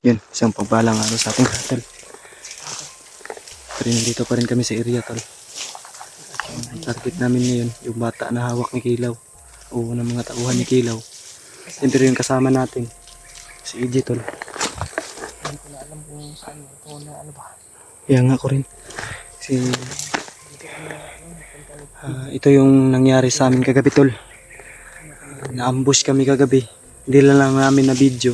Yun, isang pagbalang araw sa ating tol. Pero dito pa rin kami sa area tol. Ang target namin ngayon, yung bata na hawak ni Kilaw. O ng mga tauhan ni Kilaw. Siyempre yung kasama natin, si EJ tol. Hindi ko na alam kung saan ito na ano ba. Yan nga ko rin. Ito yung nangyari sa amin kagabi tol. Na-ambush kami kagabi. Hindi lang namin na video.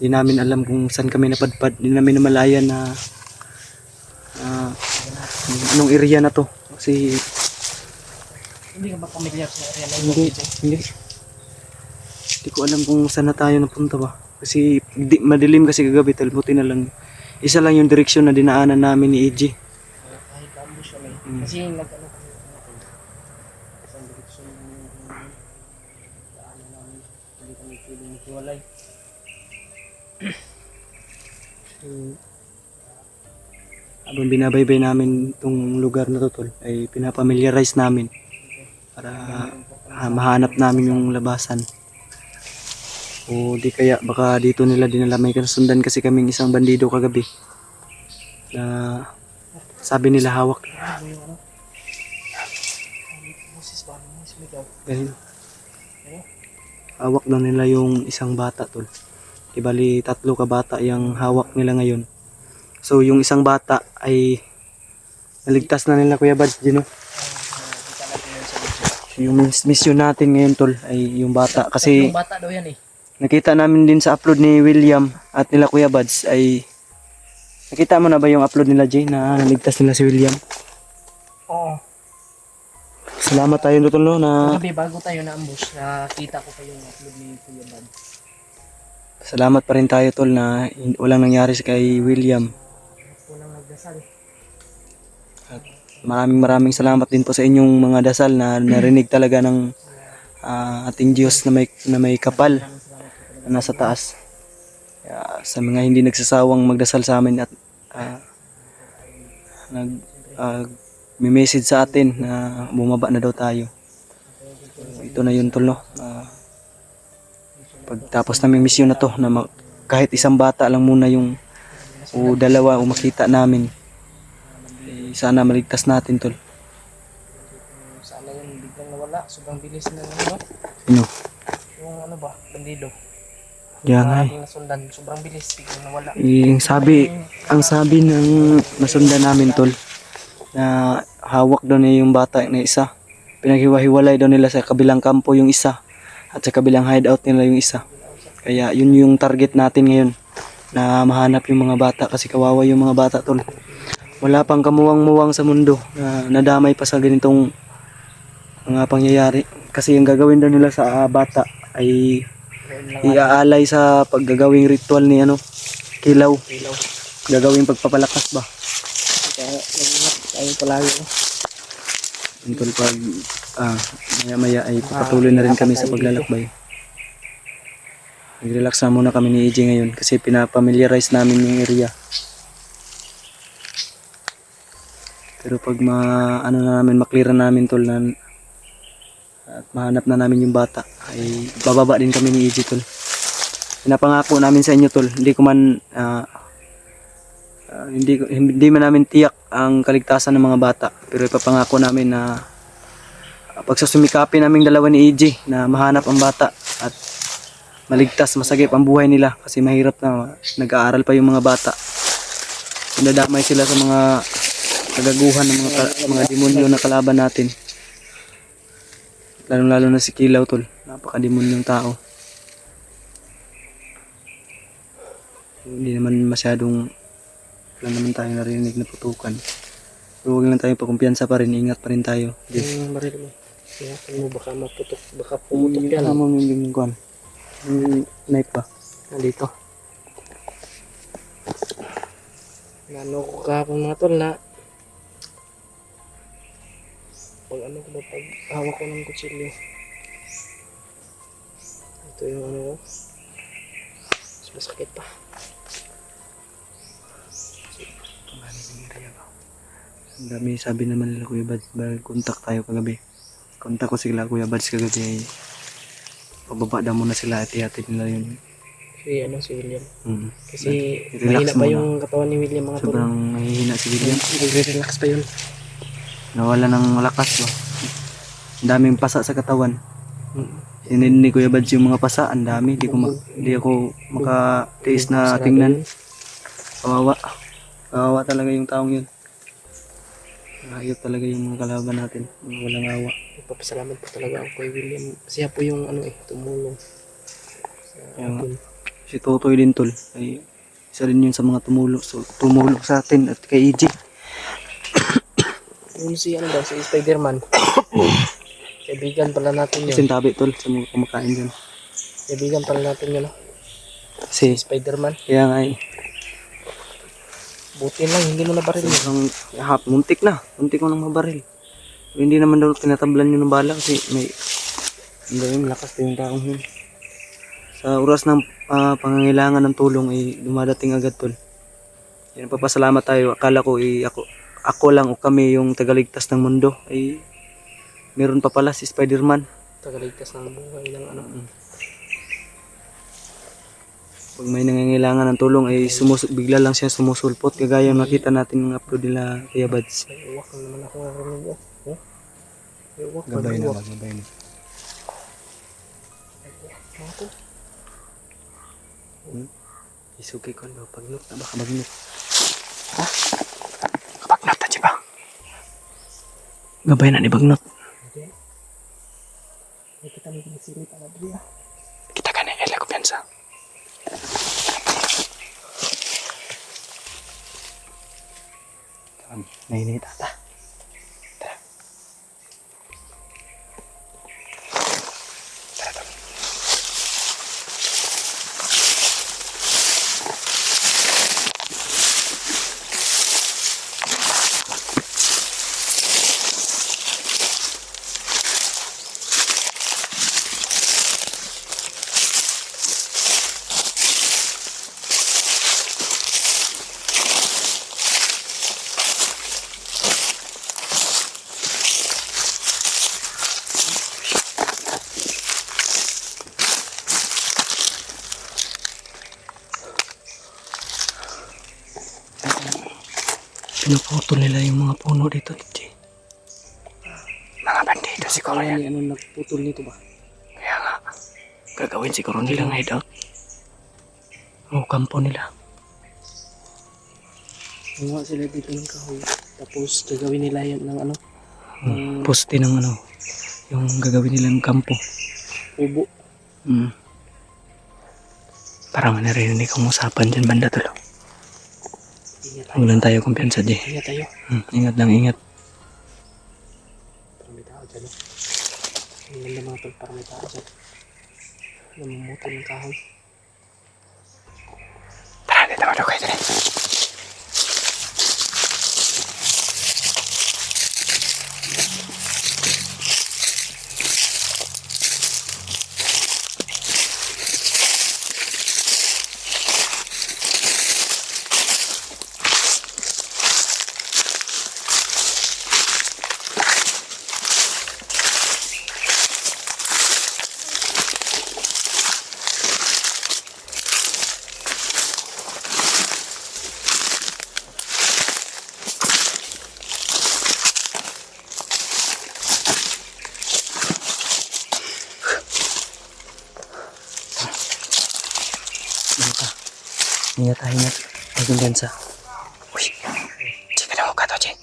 Hindi namin alam kung saan kami napadpad. Hindi namin namalayan na anong area na to. Kasi Hindi ka ba familiar sa area na hindi, hindi. Hindi ko alam kung saan na tayo napunta ba. Kasi madilim kasi kagabi tol. Buti na lang. Isa lang yung direksyon na dinaanan namin ni EJ. kahit ambush kami. Kasi nag-ano kami natin. Isang direksyon yung daanan namin. Hindi kami pwedeng maghiwalay. Habang binabaybay namin itong lugar na to tol, ay pinapamiliarize namin para mahanap namin yung labasan. O di kaya baka dito nila dinala, may kasundan kasi kaming isang bandido kagabi na sabi nila hawak. Ano yung ano? Moses ba? Moses Miguel. Ganun. Hawak daw nila yung isang bata tol. Di bali 3 kabata yung hawak nila ngayon. So yung isang bata ay naligtas na nila Kuya Bads, Gino. Kita natin yun sa video. Yung mission natin ngayon tol ay yung bata kasi Yung bata daw yan eh. nakita namin din sa upload ni William at nila Kuya Bads ay nakita mo na ba yung upload nila Jay na naligtas nila si William? Oo. Salamat tayo tol no na Gabi bago tayo na-ambush, nakita ko pa yung upload ni Kuya Bad. salamat pa rin tayo tol na walang nangyari sa kay William. Walang nagdasal. At maraming salamat din po sa inyong mga dasal na narinig talaga ng ating Diyos na may kapal na nasa taas. Kaya sa mga hindi nagsasawang magdasal sa amin at may message sa atin na bumaba na daw tayo. Ito na yun tol no. Pagtapos namin misyon na to na kahit isang bata lang muna yung o dalawa o makita namin, sana maligtas natin tol. Sana yun biglang nawala, sobrang bilis na ano. Ano? Yung ano ba, bandido. Yan ay. Ating nasundan, sobrang bilis, biglang nawala. Ang sabi ng nasundan namin tol, na hawak daw niya yung bata na isa. Pinaghiwa-hiwalay daw nila sa kabilang kampo yung isa at sa kabilang hideout nila yung isa. Kaya yun yung target natin ngayon, na mahanap yung mga bata kasi kawawa yung mga bata tol. Wala pang kamuwang-muwang sa mundo na nadamay pa sa ganitong mga pangyayari. Kasi yung gagawin daw nila sa bata ay iaalay sa paggagawing ritual ni Kilaw. Ilaw. Gagawing pagpapalakas ba? Kaya nag-ingat tayo palagi. No? Tol pag maya ay papatuloy na rin kami sa paglalakbay. Nag-relax na muna kami ni EJ ngayon kasi pinapamiliarize namin yung area. Pero pag maklearan namin tol na at mahanap na namin yung bata ay bababa din kami ni EJ tol. Pinapangako namin sa inyo tol, hindi man namin tiyak ang kaligtasan ng mga bata, pero ipapangako namin na pagsusumikapin naming dalawa ni EJ na mahanap ang bata at maligtas, masagip ang buhay nila kasi mahirap na nag-aaral pa yung mga bata. Nadamay sila sa mga kagaguhan ng mga demonyo na kalaban natin. Lalo na si Kilaw tol, napaka-demonyong tao. Hindi naman masyadong wala naman tayong narinig na putukan. Pero huwag lang tayong pagkumpiyansa pa rin, ingat pa rin tayo. Yung baril mo. Kaya mo baka maputok, baka pumutok yan. Ano mo yung kuwan? Yung knife ba? Nandito. Nano ko kahapon mga tol na pag ano ko ba, pag hawak ko ng kutsilyo. Ito yung ano ko. Mas masakit pa. Ang dami sabi naman nila Kuya Bads, contact tayo kagabi. Contact ko sila Kuya Bads kagabi ay pababa daw muna sila at ihatid nila yun. Si William. Mm. Kasi Relax mahina pa muna. yung katawan ni William mga tol. Sobrang mahihina si William. Nagre-relax pa yun. Nawala ng lakas ba. Ang daming pasa sa katawan. Mm. Sinindi ni Kuya Bads yung mga pasa. Ang dami. Di ako makatiis na Sarado tingnan. yun. Kawawa. Kawawa talaga yung taong yun. Hayop talaga yung mga kalaban natin. Mga walang awa. Nagpapasalamat po talaga ako kay William. Siya po yung tumulong sa Kaya nga. atin. Si Totoy din tol. Ay, isa rin yun sa mga tumulong sa atin at kay EJ. Yung si Spider-Man. Kaibigan pala natin yun. Sintabi tol sa mga kumakain dyan. Kaibigan pala natin yun. Kasi, Spider-Man. kaya nga eh. Buti lang, hindi mo na baril yun. Sobrang muntik na. Muntik ko nang mabaril. Pero hindi naman daw tinatablan yun ng bala kasi may malakas pa yung taong yun. Sa oras ng pangangailangan ng tulong ay dumadating agad tol. Yan, papasalamat tayo. Akala ko ako lang o kami yung tagaligtas ng mundo. Ay meron pa pala si Spider-Man. Tagaligtas ng buhay ng Pag may nangangailangan ng tulong ay bigla lang siya sumusulpot. Kagaya makita natin ng upload nila Kuya Bads. May uwak na naman ako narinig. Oh? May uwak. Gabay may na uwak. ba? Gabay na. Mga to. Isuki ko na pagnot na baka magnot. Ha? Kapagnot na ba? Gabay na ni bagnot. Okay. May kita mo sini para dia. Kita ka na ila kumpiyansa. Nainita ta. Tara. Tara. Pinuputol nila yung mga puno dito, DJ. Mga bandido siguro yan. Nagputol nito ba? Kaya nga, gagawin siguro nilang hideout. O kampo nila. Gumawa sila dito ng kahoy. Tapos gagawin nila yan ng Poste ng yung gagawin nilang kampo. ubo. Parang narinig kong usapan dyan banda tulo. Ingat tayo. Huwag lang tayo kumpiyansa, di. Ingat tayo. Ingat lang, ingat. Parang may tao dyan. Ang ganda mga tol, parang may tao dyan. Namumuto ng kahoy. Tara, dito mo kayo dali. Ingat tayo, ingat. Magkumpiyansa. Uy, di ka na mukha to, Jay.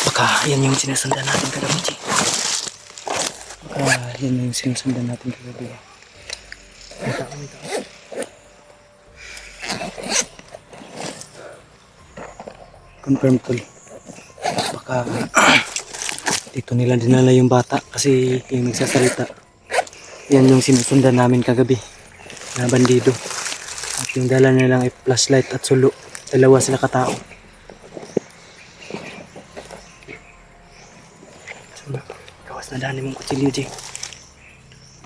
Baka yan yung sinusundan natin kagabi, Jay. Baka yan yung sinusundan natin kagabi. May tao, may tao. Confirm tol. Baka dito nila dinala yung bata kasi yung nagsasalita. Yan yung sinusundan namin kagabi na bandido. At yung dala nilang ay flashlight at sulo. Dalawa sila katao. Gawas na daan mong kutsilyo, Jay.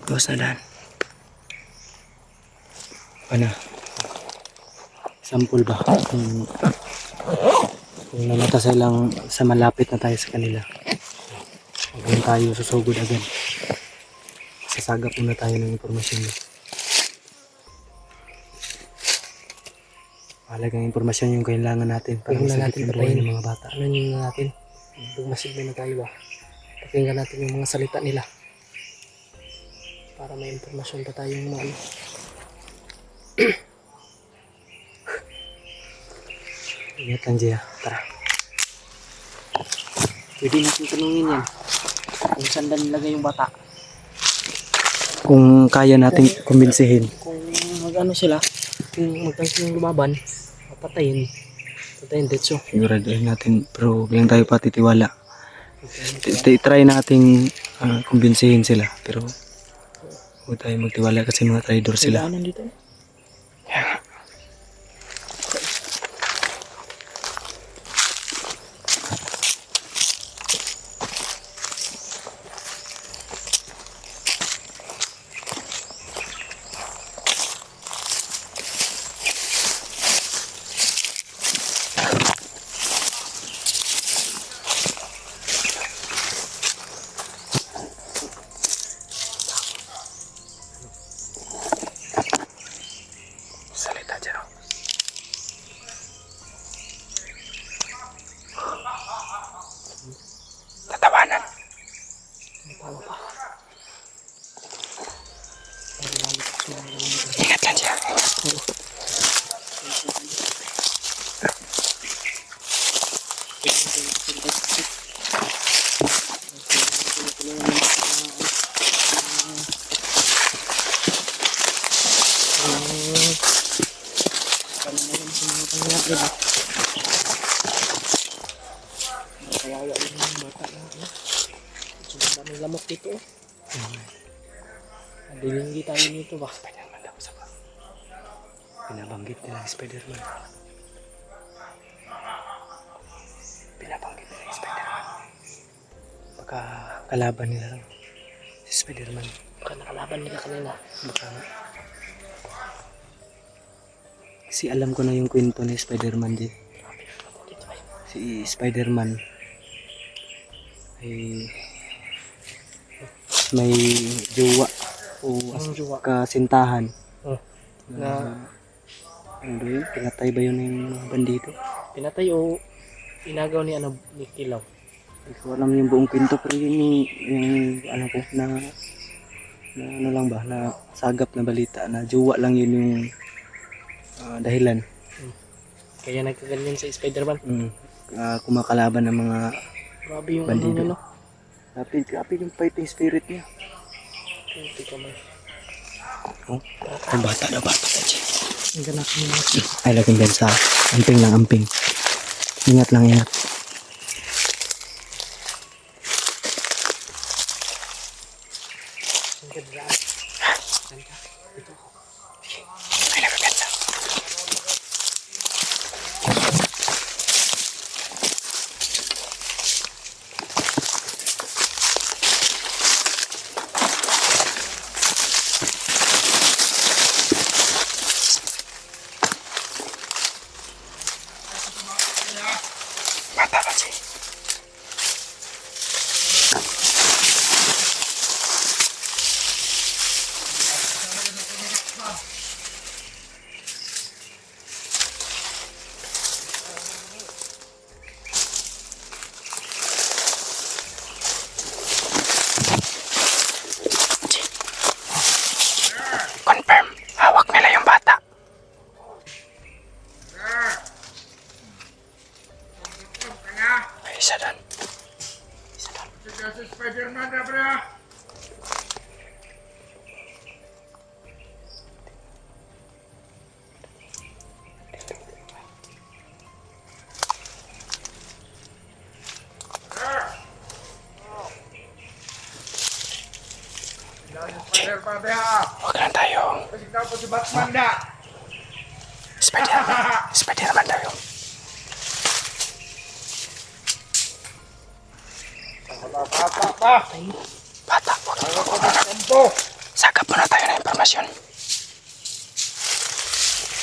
Gawas na daan. Ano? Sample ba? Kung namata silang sa malapit na tayo sa kanila, huwag na tayo susugod agad. Sasagap muna tayo ng impormasyon. Mahalagang impormasyon yung kailangan natin para Huwag na masagip natin yung buhay patayin. ng mga bata. Ano yun na natin? Pagmasid na tayo ba? Pakinggan natin yung mga salita nila. Para may impormasyon pa tayong mga ano. Ingat lang, Jaya. Tara. Pwede natin tanungin yan. Kung saan na nilagay yung bata. Kung kaya natin kumbinsihin. Kung mag-ano sila, kung magkano silang lumaban, papatayin. Patayin, detso. Siguraduhin natin, pero bilang tayo patitiwala. Try nating kumbinsihin sila, pero huwag tayo magtiwala kasi mga traidor sila. Kailangan dito. Salita dyan. Tatawanan. Ingat lang dyan. Kawawa yung bata na ano. Sobrang daming lamok dito. Dilinggi tayo nito ba? Spider-Man daw sa Binabanggit nila yung Spider-Man. Binabanggit nila yung Spider-Man. Baka kalaban nila lang si Spider-Man. Baka nakalaban nila kanina. Baka kasi alam ko na yung kwento ni Spider-Man din. Si Spider-Man ay may jowa o Ang jowa. kasintahan Oh. na ano ba yun? Pinatay ba yun yung mga bandito? Pinatay o inagaw ni ano ni Kilaw. Hindi ko alam yung buong kwento pero yun yung ano ko na ano lang ba na sagap na balita na jowa lang yun yung dahilan. Kaya nagkaganyan sa Spider-Man. Kumakalaban ng mga Grabe yung bandido. ano niya, no? Grabe yung fighting spirit niya. Hindi ka man. Oh, ay bata na dyan. Ang ganak mo na. Ay laging din sa amping lang amping. Ingat lang ingat. Ang ganda. Ganda. Ito ako. Ay nagaganda. Bata kasi. Confirm, hawak nila yung bata. Ay, isa doon. Isa doon. Spider-Man na bro. Spider-Man na. Huwag lang tayo. Kasi daw po si Batman na. Spider-Man. Spider-Man tayo. Bata pa. Bata, huwag Ano ko na kampo? sagap muna tayo ng impormasyon.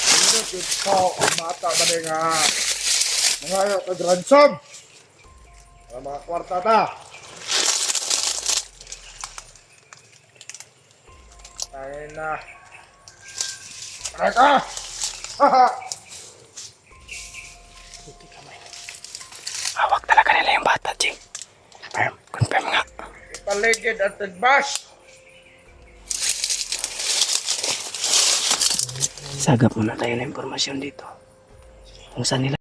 Ano dito ang bata ba nga Ngayon, kag-ransom. Para mga kwarta ta. Tayo na. Tara ka! Haha! Hawak talaga nila yung bata, Jing. Confirm nga. Ipaligid at tagbas. Sagap muna tayo ng impormasyon dito. Kung saan nila